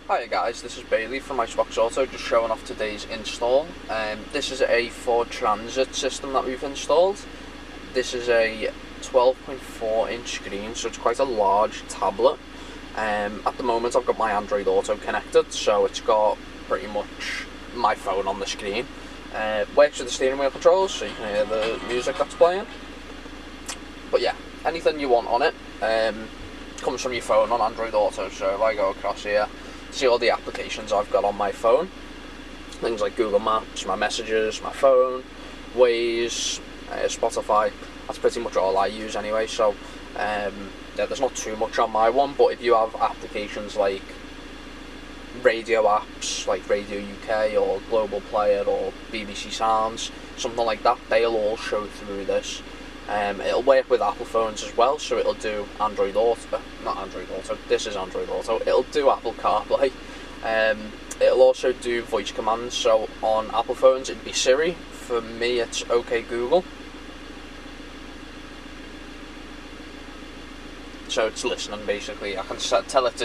Hi guys, this is Bailey from Iceboxauto, just showing off today's install. This is a Ford Transit system that we've installed. This is a 12.4 inch screen, so it's quite a large tablet. At the moment I've got my Android Auto connected, so it's got pretty much my phone on the screen. Works with the steering wheel controls, so you can hear the music that's playing. But yeah, anything you want on it comes from your phone on Android Auto, so if I go across here, see all the applications I've got on my phone, things like Google Maps, my messages, my phone, Waze, Spotify. That's pretty much all I use anyway, so yeah, there's not too much on my one. But if you have applications like radio apps like Radio UK or Global Player or BBC Sounds, something like that, they'll all show through this. It'll work with Apple phones as well, so it'll do Android Auto, not Android Auto, this is Android Auto, it'll do Apple CarPlay. It'll also do voice commands, so on Apple phones it'd be Siri, for me it's OK Google. So it's listening basically, I can tell it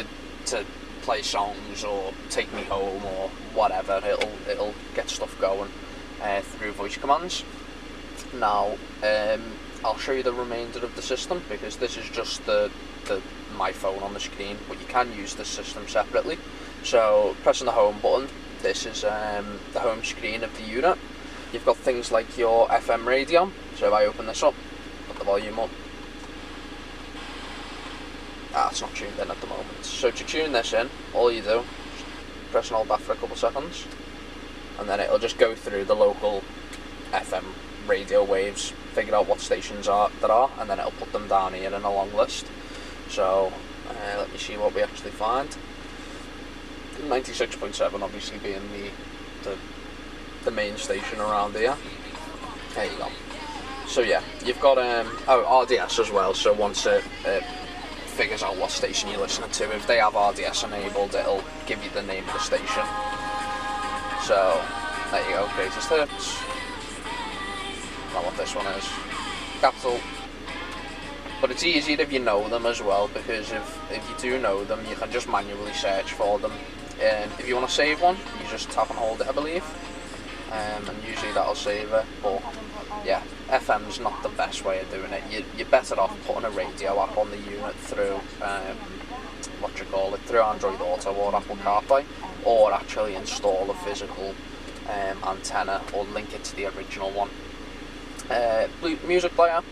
to play songs or take me home or whatever, it'll get stuff going through voice commands. Now, I'll show you the remainder of the system because this is just my phone on the screen, but you can use this system separately. So pressing the home button, this is the home screen of the unit. You've got things like your FM radio, so if I open this up, put the volume up, it's not tuned in at the moment. So to tune this in, all you do, press and hold that for a couple seconds, and then it'll just go through the local FM radio waves, figure out what stations there are, and then it'll put them down here in a long list. So let me see what we actually find. 96.7 obviously being the main station around here. There you go. So yeah, you've got RDS as well, so once it figures out what station you're listening to, if they have RDS enabled, it'll give you the name of the station. So there you go, greatest hits. Not what this one is, Capital. But it's easier if you know them as well, because if you do know them, you can just manually search for them. If you want to save one, you just tap and hold it, I believe, and usually that'll save it. But yeah, FM's not the best way of doing it. You're better off putting a radio app on the unit through through Android Auto or Apple CarPlay, or actually install a physical antenna or link it to the original one. Music player,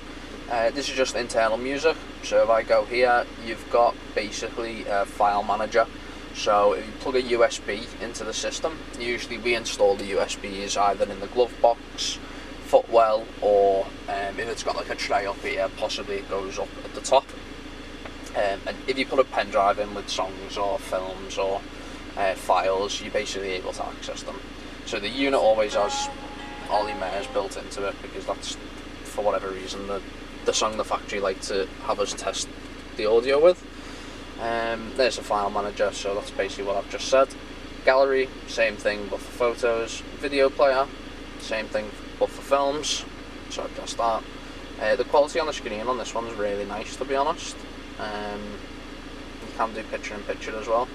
this is just internal music, so if I go here, you've got basically a file manager. So if you plug a USB into the system, usually we install the USBs either in the glove box, footwell, or if it's got like a tray up here, possibly it goes up at the top. And if you put a pen drive in with songs or films or files, you're basically able to access them. So the unit always has Ollie Mayers built into it, because that's, for whatever reason, the song the factory like to have us test the audio with. There's a file manager, so that's basically what I've just said. Gallery, same thing but for photos. Video player, same thing but for films, so I've just that. The quality on the screen on this one's really nice, to be honest. You can do picture in picture as well,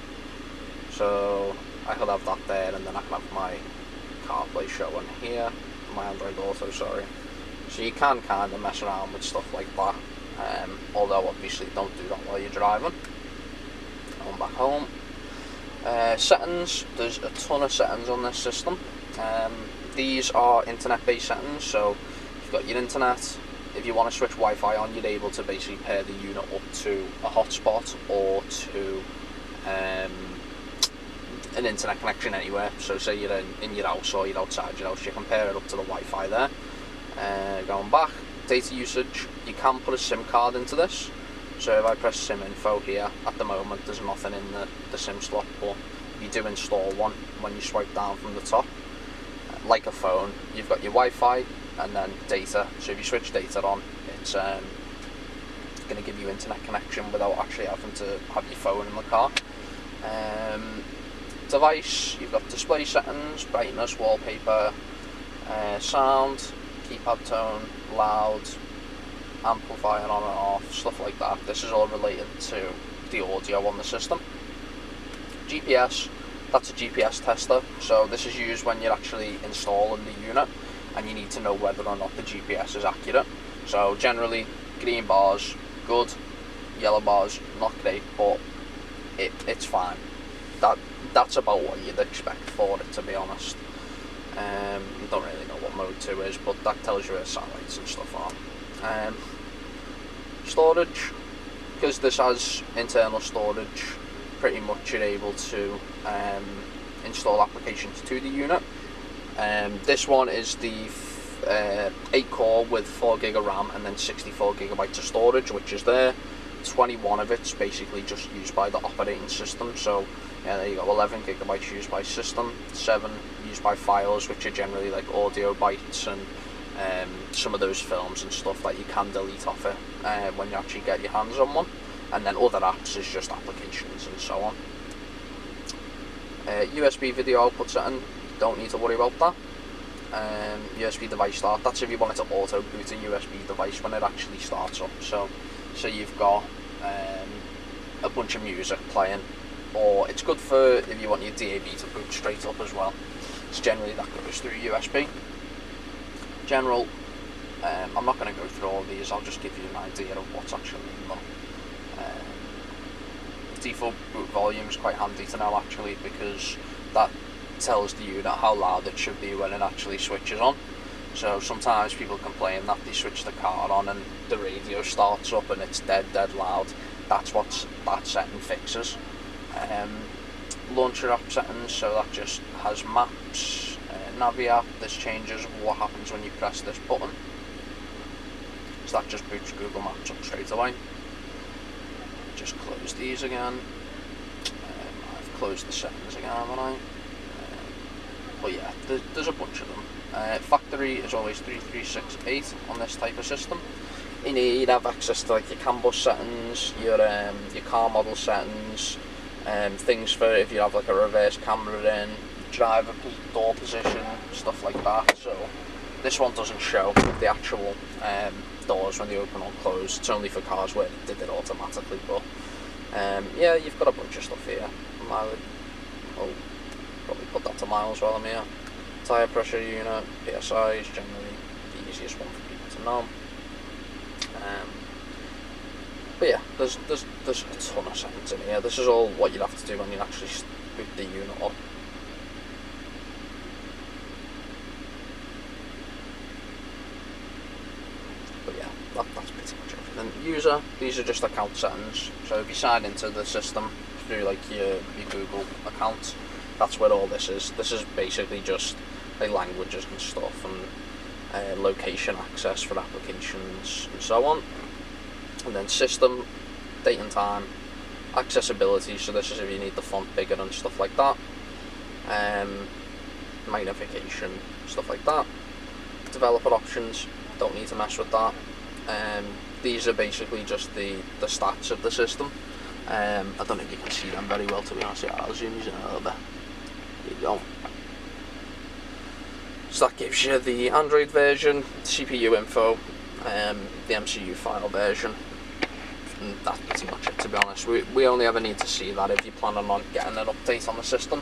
so I could have that there, and then I can have my CarPlay showing here, my Android Auto, sorry. So you can kind of mess around with stuff like that, although obviously don't do that while you're driving. Going back home. Settings, there's a ton of settings on this system. These are internet based settings, so you've got your internet. If you want to switch Wi-Fi on, you're able to basically pair the unit up to a hotspot or to an internet connection anywhere. So say you're in your house or you're outside your house, you can pair it up to the Wi-Fi there. Going back, data usage, you can put a SIM card into this. So if I press SIM info here, at the moment there's nothing in the SIM slot, but you do install one when you swipe down from the top. Like a phone, you've got your Wi-Fi and then data, so if you switch data on, it's going to give you internet connection without actually having to have your phone in the car. Device, you've got display settings, brightness, wallpaper, sound, keypad tone, loud, amplifier on and off, stuff like that. This is all related to the audio on the system. GPS, that's a GPS tester. So this is used when you're actually installing the unit and you need to know whether or not the GPS is accurate. So generally, green bars, good. Yellow bars, not great, but it's fine. That's about what you'd expect for it, to be honest. Don't really know what mode 2 is, but that tells you where satellites and stuff are. Storage, because this has internal storage, pretty much you're able to install applications to the unit. This one is the 8 core with 4 gig of RAM and then 64 gigabytes of storage, which is there. 21 of it's basically just used by the operating system. So yeah, there you go, 11 gigabytes used by system, 7 used by files, which are generally like audio bytes and some of those films and stuff that you can delete off it when you actually get your hands on one. And then other apps is just applications and so on. USB video output setting, don't need to worry about that. USB device start, that's if you want it to auto boot a USB device when it actually starts up. So you've got a bunch of music playing, or it's good for if you want your DAB to boot straight up as well. So generally that goes through USB. General, I'm not going to go through all these, I'll just give you an idea of what's actually in them. Default boot volume is quite handy to know actually, because that tells the unit how loud it should be when it actually switches on. So sometimes people complain that they switch the car on and the radio starts up and it's dead loud. That's what that setting fixes. Launcher app settings, so that just has maps, Navi app. This changes what happens when you press this button. So that just boots Google Maps up straight away. Just close these again. I've closed the settings again, haven't I? But yeah, there's a bunch of them. Factory is always 3368 on this type of system. In here you'd have access to like your CAN bus settings, your car model settings, things for if you have like a reverse camera in, driver door position, stuff like that. So this one doesn't show the actual doors when they open or close. It's only for cars where it did it automatically. But yeah, you've got a bunch of stuff here. Mileage, oh, probably put that to miles while I'm here. Tyre pressure unit, PSI is generally the easiest one for people to know. But yeah, there's a ton of settings in here. This is all what you'd have to do when you actually boot the unit up. But yeah, that's pretty much everything. User, these are just account settings. So if you sign into the system through like your Google account, that's where all this is. This is basically just like languages and stuff, and location access for applications and so on. And then system, date and time, accessibility, so this is if you need the font bigger and stuff like that. Magnification, stuff like that. Developer options, don't need to mess with that. These are basically just the stats of the system. I don't know if you can see them very well, to be honest. I'll zoom these in a little bit. There you go. So that gives you the Android version, CPU info, the MCU file version, and that's pretty much it, to be honest. We only ever need to see that if you're planning on getting an update on the system.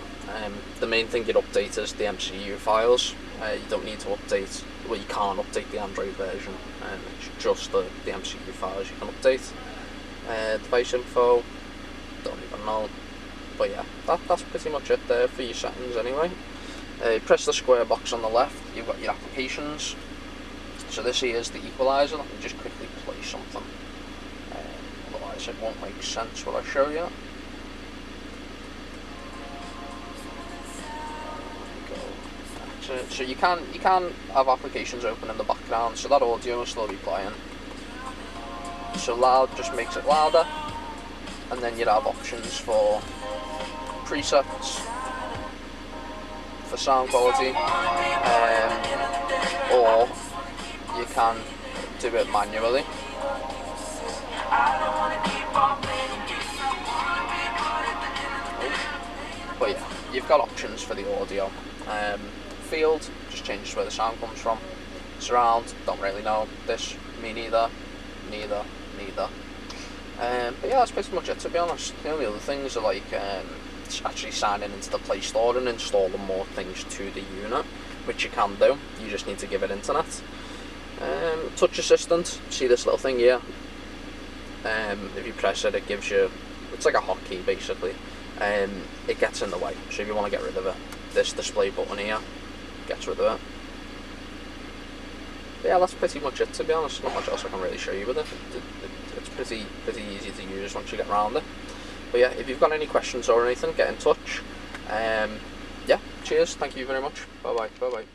The main thing you'd update is the MCU files. You don't need to update, well, you can't update the Android version, it's just the MCU files you can update. Device info, don't even know, but yeah, that's pretty much it there for your settings anyway. Press the square box on the left, you've got your applications. So this here is the equalizer. Let me just quickly play something, otherwise it won't make sense what I show you. So you can have applications open in the background, so that audio will still be playing. So loud just makes it louder, and then you'd have options for presets for sound quality, or you can do it manually. But yeah, you've got options for the audio. Field just changes where the sound comes from. Surround, don't really know. This, me neither. But yeah, that's pretty much it, to be honest. The only other things are like actually signing into the Play Store and installing more things to the unit, which you can do. You just need to give it internet. Touch assistant, see this little thing here. If you press it, it gives you, it's like a hotkey basically. It gets in the way, so if you want to get rid of it, this display button here gets rid of it. But yeah, that's pretty much it, to be honest. Not much else I can really show you with it. It's pretty easy to use once you get around it. But yeah, if you've got any questions or anything, get in touch. Yeah, cheers, thank you very much. Bye bye.